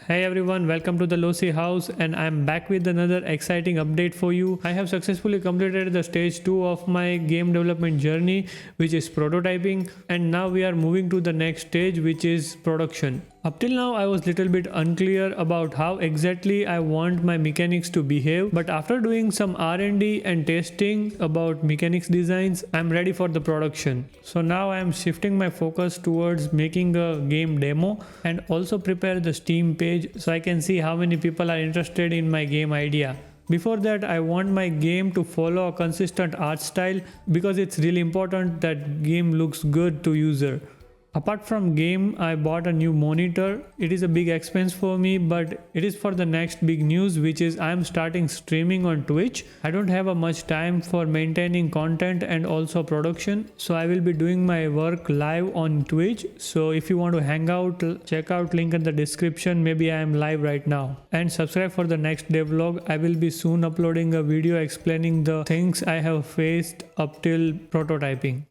Hey everyone, welcome to the Losi house and I'm back with another exciting update for you. I have successfully completed the stage 2 of my game development journey, which is prototyping, and now we are moving to the next stage, which is production. Up till now I was little bit unclear about how exactly I want my mechanics to behave, but after doing some R&D and testing about mechanics designs, I'm ready for the production. So now I am shifting my focus towards making a game demo and also prepare the Steam page so I can see how many people are interested in my game idea. Before that, I want my game to follow a consistent art style because it's really important that game looks good to user. Apart from game, I bought a new monitor. It is a big expense for me, but it is for the next big news, which is I am starting streaming on Twitch. I don't have a much time for maintaining content and also production, so I will be doing my work live on Twitch. So if you want to hang out, check out link in the description. Maybe I am live right now. And subscribe for the next day vlog. I will be soon uploading a video explaining the things I have faced up till prototyping.